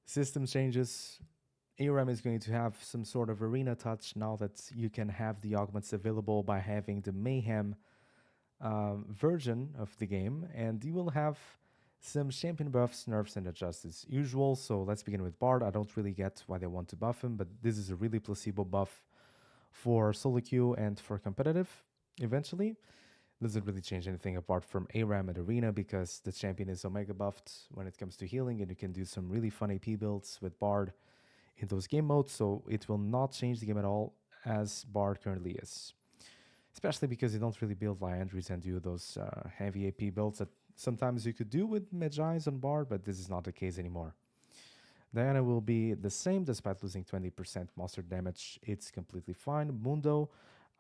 System changes. ARAM is going to have some sort of arena touch now that you can have the augments available by having the Mayhem version of the game, and you will have some champion buffs, nerfs, and adjusts as usual. So let's begin with Bard. I don't really get why they want to buff him, but this is a really placebo buff for solo queue and for competitive eventually. Doesn't really change anything apart from ARAM and Arena because the champion is Omega buffed when it comes to healing, and you can do some really fun AP builds with Bard in those game modes, so it will not change the game at all as Bard currently is. Especially because you don't really build Liandry's and do those heavy AP builds that sometimes you could do with Magi's on Bard, but this is not the case anymore. Diana will be the same despite losing 20% monster damage. It's completely fine. Mundo,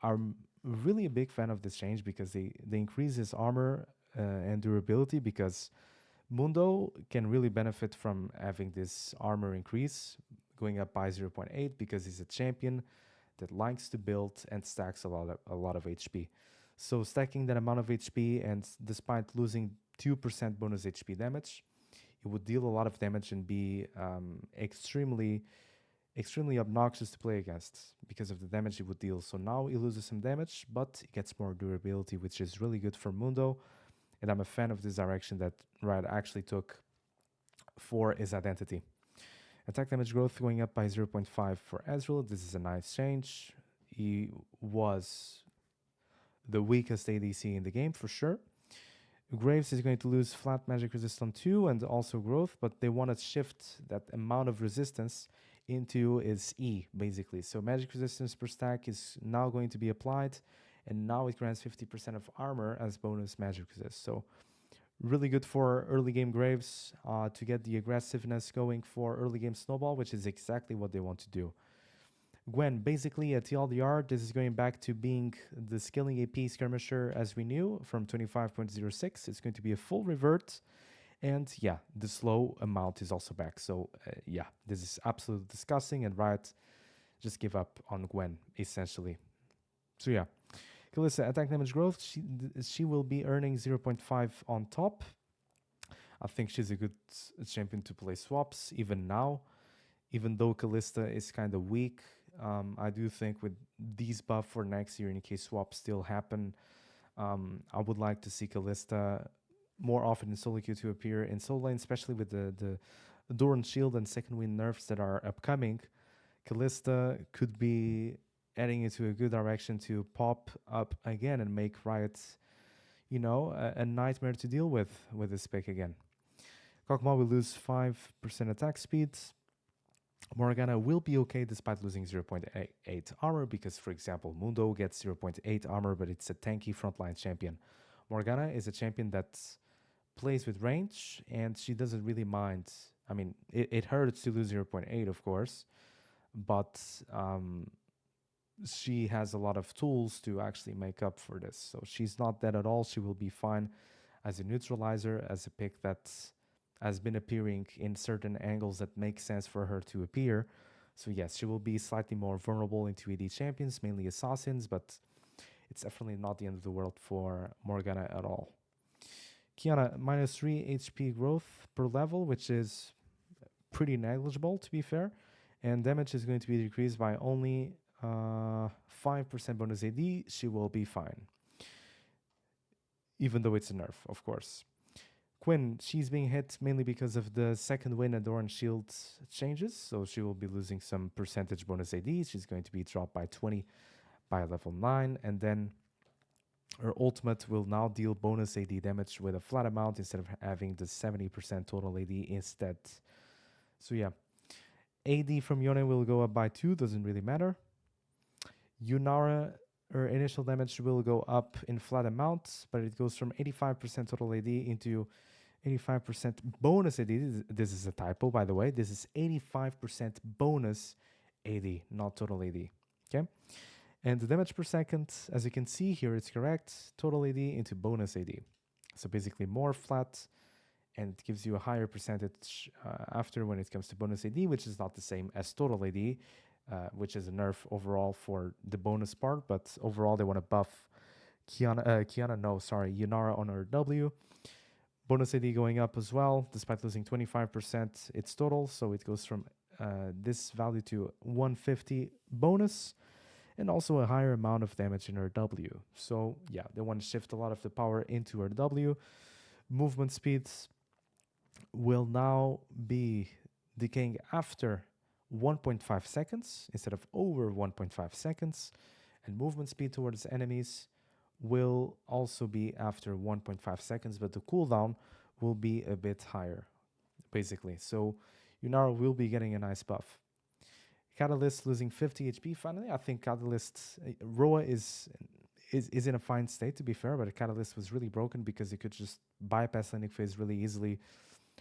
I'm really a big fan of this change because they increase his armor and durability, because Mundo can really benefit from having this armor increase going up by 0.8 because he's a champion that likes to build and stacks a lot of HP. So stacking that amount of HP, and despite losing 2% bonus HP damage, it would deal a lot of damage and be extremely obnoxious to play against because of the damage he would deal. So now he loses some damage, but he gets more durability, which is really good for Mundo. And I'm a fan of this direction that Riot actually took for his identity. Attack damage growth going up by 0.5 for Ezreal. This is a nice change. He was the weakest ADC in the game for sure. Graves is going to lose flat magic resistance 2 and also growth, but they want to shift that amount of resistance into his E, basically. So magic resistance per stack is now going to be applied, and now it grants 50% of armor as bonus magic resist. So really good for early game Graves to get the aggressiveness going for early game Snowball, which is exactly what they want to do. Gwen, basically a TLDR. This is going back to being the scaling AP skirmisher as we knew from 25.06. It's going to be a full revert. And yeah, the slow amount is also back. So yeah, this is absolutely disgusting, and Riot just give up on Gwen, essentially. So yeah, Kalista, attack damage growth. She will be earning 0.5 on top. I think she's a good champion to play swaps, even now. Even though Kalista is kind of weak, I do think with these buff for next year, in case swaps still happen, I would like to see Kalista more often in solo queue to appear in solo lane, especially with the Doran shield and second wind nerfs that are upcoming. Kalista could be adding into a good direction to pop up again and make Riot, a nightmare to deal with this pick again. Kog'Maw will lose 5% attack speed. Morgana will be okay despite losing 0.8 armor because, for example, Mundo gets 0.8 armor, but it's a tanky frontline champion. Morgana is a champion that plays with range, and she doesn't really mind. I mean, it hurts to lose 0.8, of course, but she has a lot of tools to actually make up for this. So she's not dead at all. She will be fine as a neutralizer, as a pick that has been appearing in certain angles that make sense for her to appear. So yes, she will be slightly more vulnerable into AD champions, mainly assassins, but it's definitely not the end of the world for Morgana at all. Qiyana, minus 3 HP growth per level, which is pretty negligible, to be fair. And damage is going to be decreased by only 5% bonus AD. She will be fine. Even though it's a nerf, of course. Quinn, she's being hit mainly because of the second win and Doran shield changes, so she will be losing some percentage bonus AD. She's going to be dropped by 20 by level 9, and then her ultimate will now deal bonus AD damage with a flat amount instead of having the 70% total AD instead. So yeah, AD from Yone will go up by 2, doesn't really matter. Yunara, her initial damage will go up in flat amounts, but it goes from 85% total AD into 85% bonus AD. This is a typo, by the way. This is 85% bonus AD, not total AD. Okay? And the damage per second, as you can see here, it's correct. Total AD into bonus AD. So basically more flat, and it gives you a higher percentage after when it comes to bonus AD, which is not the same as total AD. Which is a nerf overall for the bonus part, but overall they want to buff Yunara on her W. Bonus AD going up as well, despite losing 25% its total. So it goes from this value to 150 bonus, and also a higher amount of damage in her W. So yeah, they want to shift a lot of the power into her W. Movement speeds will now be decaying after 1.5 seconds instead of over 1.5 seconds. And movement speed towards enemies will also be after 1.5 seconds, but the cooldown will be a bit higher, basically. So Yunara will be getting a nice buff. Catalyst losing 50 HP. Finally, I think Catalyst Roa is in a fine state, to be fair, but Catalyst was really broken because it could just bypass landing phase really easily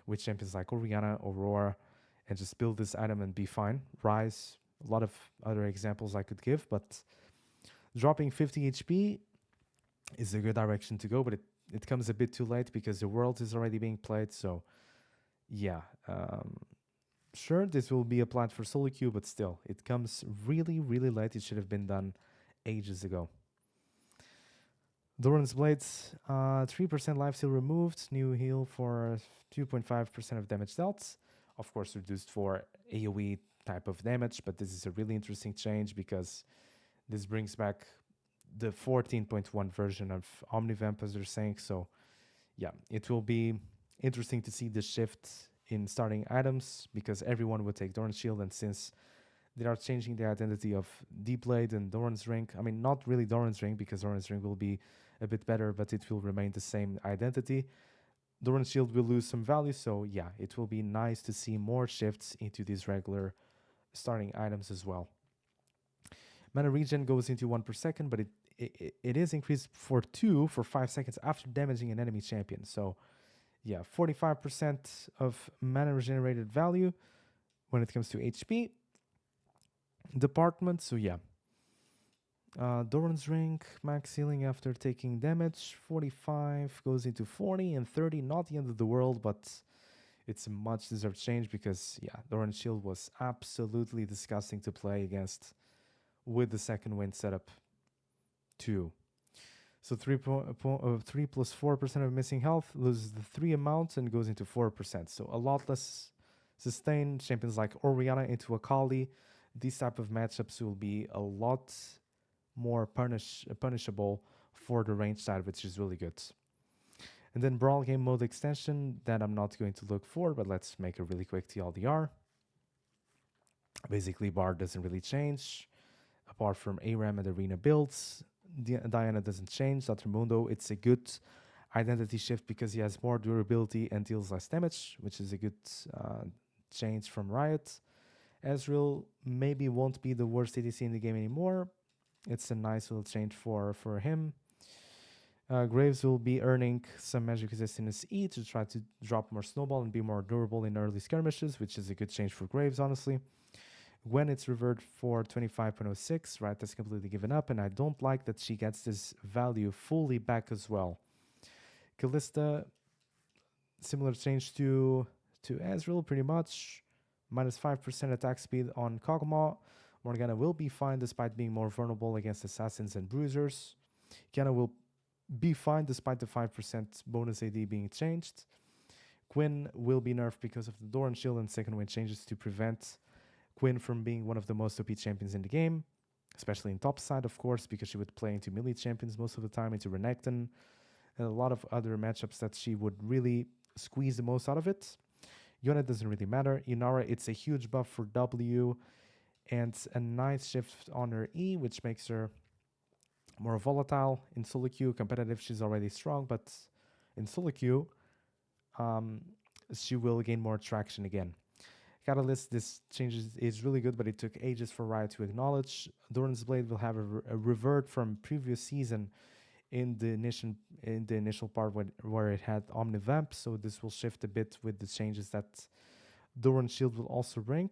with champions like Oriana, Aurora, and just build this item and be fine. Rise, a lot of other examples I could give, but dropping 50 HP is a good direction to go, but it comes a bit too late because the world is already being played. So yeah, sure, this will be applied for solo queue, but still, it comes really, really late. It should have been done ages ago. Doran's Blades, 3% lifesteal removed, new heal for 2.5% of damage dealt. Of course, reduced for AoE type of damage, but this is a really interesting change because this brings back the 14.1 version of Omnivamp, as they're saying. So yeah, it will be interesting to see the shift in starting items because everyone will take Doran's Shield, and since they are changing the identity of Deep Blade and Doran's Ring, I mean, not really Doran's Ring because Doran's Ring will be a bit better, but it will remain the same identity. Doran's Shield will lose some value, so yeah, it will be nice to see more shifts into these regular starting items as well. Mana regen goes into 1 per second, but it is increased for 2 for 5 seconds after damaging an enemy champion. So yeah, 45% of mana regenerated value when it comes to HP department. So yeah, Doran's Ring, max healing after taking damage, 45 goes into 40, and 30, not the end of the world, but it's a much deserved change because, yeah, Doran's Shield was absolutely disgusting to play against with the second wind setup too. So 3 plus 4% of missing health loses the 3 amount and goes into 4%. So a lot less sustained. Champions like Oriana into Hackali, these type of matchups will be a lot more punishable for the range side, which is really good. And then Brawl Game Mode extension that I'm not going to look for, but let's make a really quick TLDR. Basically, bar doesn't really change, apart from ARAM and Arena builds. Diana doesn't change. Dr. Mundo, it's a good identity shift because he has more durability and deals less damage, which is a good change from Riot. Ezreal maybe won't be the worst ADC in the game anymore. It's a nice little change for him. Graves will be earning some magic resistance E to try to drop more snowball and be more durable in early skirmishes, which is a good change for Graves, honestly. Gwen, it's revered for 25.06, right? That's completely given up, and I don't like that she gets this value fully back as well. Kalista, similar change to Ezreal, pretty much. Minus 5% attack speed on Kog'Maw. Morgana will be fine despite being more vulnerable against assassins and bruisers. Qiyana will be fine despite the 5% bonus AD being changed. Quinn will be nerfed because of the Doran Shield and second wind changes to prevent Quinn from being one of the most OP champions in the game, especially in top side, of course, because she would play into melee champions most of the time, into Renekton, and a lot of other matchups that she would really squeeze the most out of it. Yone doesn't really matter. Yunara, it's a huge buff for W and a nice shift on her E, which makes her more volatile. In solo queue, competitive, she's already strong, but in solo queue, she will gain more traction again. Catalyst, this change is really good, but it took ages for Riot to acknowledge. Doran's Blade will have a revert from previous season in the initial part where it had Omnivamp, so this will shift a bit with the changes that Doran's Shield will also bring.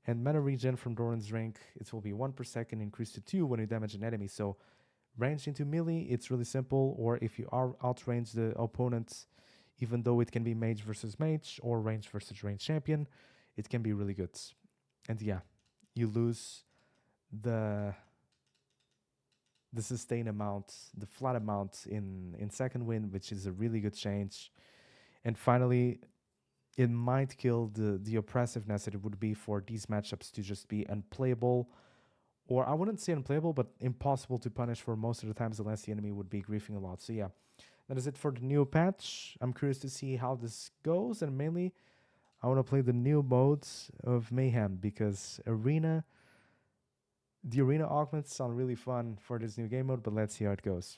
And mana regen from Doran's Ring, it will be 1 per second, increased to 2 when you damage an enemy. So range into melee, it's really simple, or if you are outrange the opponent, even though it can be mage versus mage or range versus range champion, it can be really good. And yeah, you lose the the sustain amount, the flat amount in second wind, which is a really good change. And finally, it might kill the oppressiveness that it would be for these matchups to just be unplayable, or I wouldn't say unplayable, but impossible to punish for most of the times unless the enemy would be griefing a lot. So yeah, that is it for the new patch. I'm curious to see how this goes, and mainly I want to play the new modes of Mayhem because the arena augments sound really fun for this new game mode, but let's see how it goes.